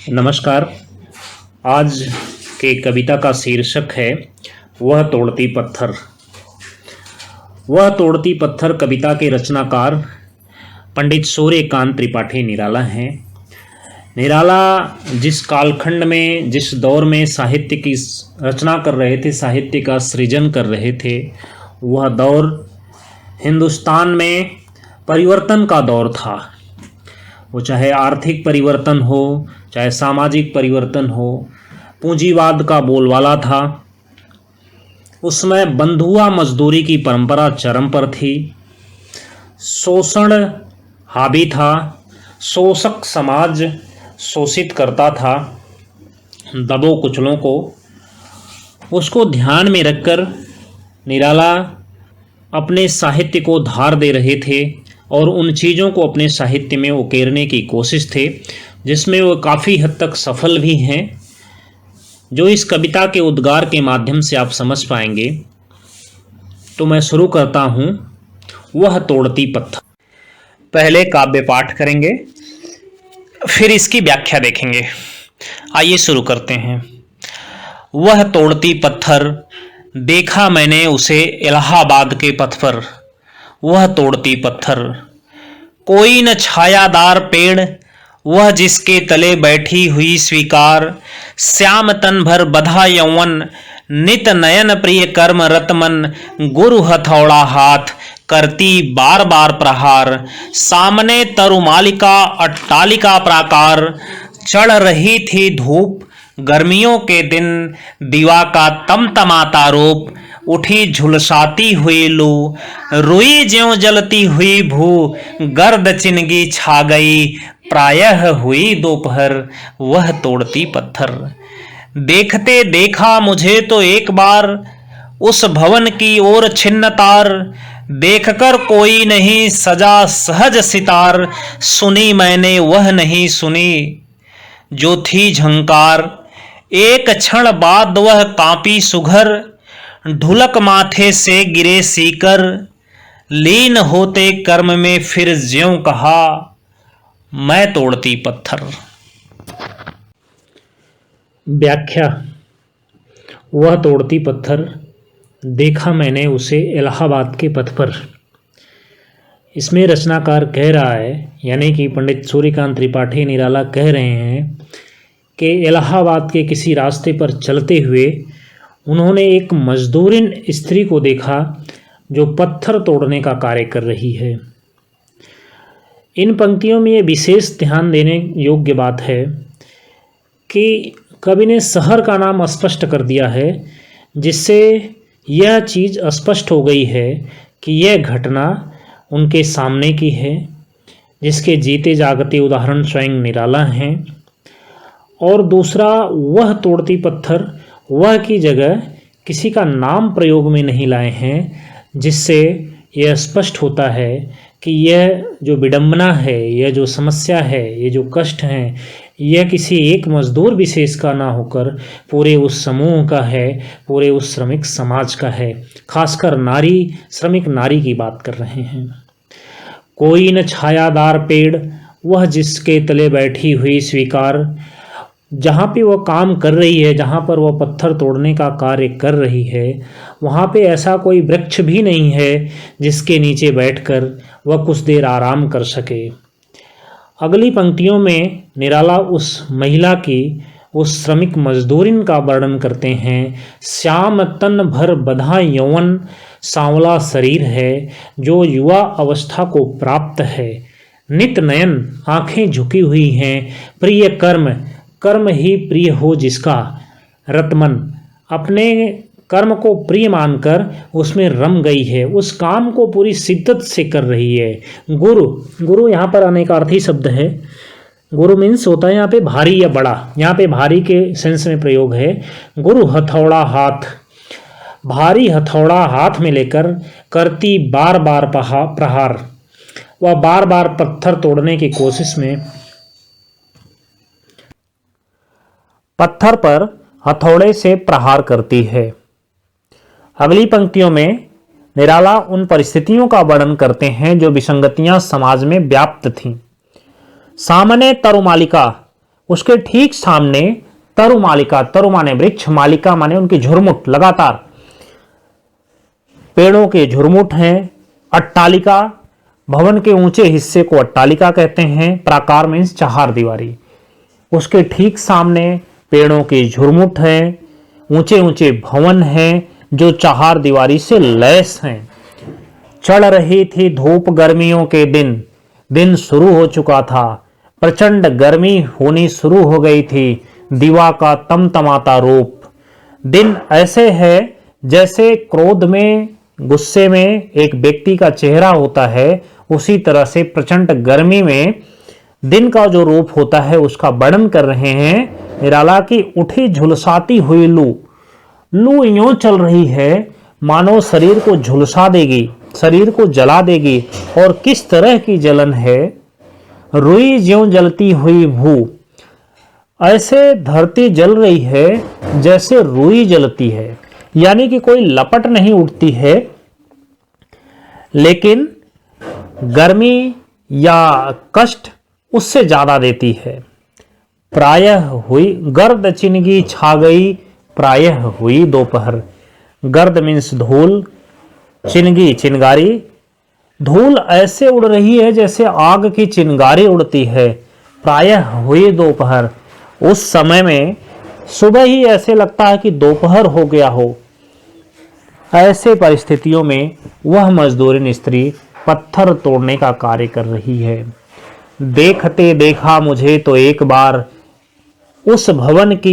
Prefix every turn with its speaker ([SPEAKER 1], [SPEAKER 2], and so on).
[SPEAKER 1] नमस्कार। आज के कविता का शीर्षक है वह तोड़ती पत्थर। वह तोड़ती पत्थर कविता के रचनाकार पंडित सूर्यकांत त्रिपाठी निराला हैं। निराला जिस कालखंड में, जिस दौर में साहित्य की रचना कर रहे थे, साहित्य का सृजन कर रहे थे, वह दौर हिंदुस्तान में परिवर्तन का दौर था। वो चाहे आर्थिक परिवर्तन हो, चाहे सामाजिक परिवर्तन हो, पूंजीवाद का बोलबाला था। उसमें बंधुआ मजदूरी की परंपरा चरम पर थी। शोषण हावी था। शोषक समाज शोषित करता था दबो कुचलों को। उसको ध्यान में रखकर निराला अपने साहित्य को धार दे रहे थे और उन चीज़ों को अपने साहित्य में उकेरने की कोशिश थे, जिसमें वो काफ़ी हद तक सफल भी हैं, जो इस कविता के उद्गार के माध्यम से आप समझ पाएंगे। तो मैं शुरू करता हूँ। वह तोड़ती पत्थर। पहले काव्य पाठ करेंगे, फिर इसकी व्याख्या देखेंगे। आइए शुरू करते हैं। वह तोड़ती पत्थर, देखा मैंने उसे इलाहाबाद के पथ पर। वह तोड़ती पत्थर, कोई न छायादार पेड़, वह जिसके तले बैठी हुई स्वीकार। श्याम तन भर बधा यौवन, नित नयन प्रिय कर्म रतमन। गुरु हथौड़ा हाथ, करती बार बार प्रहार। सामने तरुमालिका अट्टालिका प्राकार। चढ़ रही थी धूप गर्मियों के दिन, दीवा का तमतमाता रूप। उठी झुलसाती हुई लू, रुई ज्यों जलती हुई भू। गर्द चिनगी छा गई, प्रायः हुई दोपहर। वह तोड़ती पत्थर, देखते देखा मुझे तो एक बार। उस भवन की ओर छिन्न तार, देखकर कोई नहीं सजा सहज सितार। सुनी मैंने वह नहीं सुनी जो थी झंकार। एक क्षण बाद वह कांपी सुघर, ढुलक माथे से गिरे सीकर। लीन होते कर्म में फिर ज्यों कहा, मैं तोड़ती पत्थर। व्याख्या। वह तोड़ती पत्थर, देखा मैंने उसे इलाहाबाद के पथ पर। इसमें रचनाकार कह रहा है, यानी कि पंडित सूर्यकांत त्रिपाठी निराला कह रहे हैं कि इलाहाबाद के किसी रास्ते पर चलते हुए उन्होंने एक मजदूरिन स्त्री को देखा जो पत्थर तोड़ने का कार्य कर रही है। इन पंक्तियों में ये विशेष ध्यान देने योग्य बात है कि कवि ने शहर का नाम स्पष्ट कर दिया है, जिससे यह चीज़ स्पष्ट हो गई है कि यह घटना उनके सामने की है, जिसके जीते जागते उदाहरण स्वयं निराला हैं। और दूसरा, वह तोड़ती पत्थर, वह की जगह किसी का नाम प्रयोग में नहीं लाए हैं, जिससे यह स्पष्ट होता है कि यह जो विडंबना है, यह जो समस्या है, ये जो कष्ट हैं, यह किसी एक मजदूर विशेष का ना होकर पूरे उस समूह का है, पूरे उस श्रमिक समाज का है। खासकर नारी, श्रमिक नारी की बात कर रहे हैं। कोई न छायादार पेड़, वह जिसके तले बैठी हुई स्वीकार। जहाँ पे वह काम कर रही है, जहाँ पर वह पत्थर तोड़ने का कार्य कर रही है, वहाँ पे ऐसा कोई वृक्ष भी नहीं है जिसके नीचे बैठकर वह कुछ देर आराम कर सके। अगली पंक्तियों में निराला उस महिला की, उस श्रमिक मजदूरिन का वर्णन करते हैं। श्याम तन भर बधा यौवन, सांवला शरीर है जो युवा अवस्था को प्राप्त है। नित नयन, आंखें झुकी हुई हैं। प्रिय कर्म, कर्म ही प्रिय हो जिसका। रतमन, अपने कर्म को प्रिय मानकर उसमें रम गई है, उस काम को पूरी शिद्दत से कर रही है। गुरु, गुरु यहाँ पर अनेकार्थी शब्द है। गुरु मीन्स होता है यहाँ पे भारी या बड़ा, यहाँ पे भारी के सेंस में प्रयोग है। गुरु हथौड़ा हाथ, भारी हथौड़ा हाथ में लेकर करती बार बार प्रहार। वह बार बार पत्थर तोड़ने की कोशिश में पत्थर पर हथौड़े से प्रहार करती है। अगली पंक्तियों में निराला उन परिस्थितियों का वर्णन करते हैं जो विसंगतियां समाज में व्याप्त थीं। सामने तरुमालिका, उसके ठीक सामने तरु मालिका, तरु माने वृक्ष, मालिका माने उनकी झुरमुट, लगातार पेड़ों के झुरमुट हैं। अट्टालिका, भवन के ऊंचे हिस्से को अट्टालिका कहते हैं। प्राकार मीन्स चार दीवारी। उसके ठीक सामने पेड़ों के झुरमुट हैं, ऊंचे ऊंचे भवन हैं जो चार दीवारी से लैस हैं। चढ़ रही थी धूप गर्मियों के दिन, दिन शुरू हो चुका था, प्रचंड गर्मी होनी शुरू हो गई थी। दीवा का तमतमाता रूप, दिन ऐसे है जैसे क्रोध में, गुस्से में एक व्यक्ति का चेहरा होता है, उसी तरह से प्रचंड गर्मी में दिन का जो रूप होता है उसका वर्णन कर रहे हैं निराला की। उठी झुलसाती हुई लू, लू यूं चल रही है मानो शरीर को झुलसा देगी, शरीर को जला देगी। और किस तरह की जलन है, रुई ज्यों जलती हुई भू, ऐसे धरती जल रही है जैसे रुई जलती है, यानी कि कोई लपट नहीं उठती है, लेकिन गर्मी या कष्ट उससे ज्यादा देती है। प्रायः हुई गर्द चिनगी छा गई, प्रायः हुई दोपहर। गर्द मीन्स धूल, चिनगी चिनगारी, धूल ऐसे उड़ रही है जैसे आग की चिनगारी उड़ती है। प्रायः हुई दोपहर, उस समय में सुबह ही ऐसे लगता है कि दोपहर हो गया हो। ऐसे परिस्थितियों में वह मजदूरिन स्त्री पत्थर तोड़ने का कार्य कर रही है। देखते देखा मुझे तो एक बार उस भवन की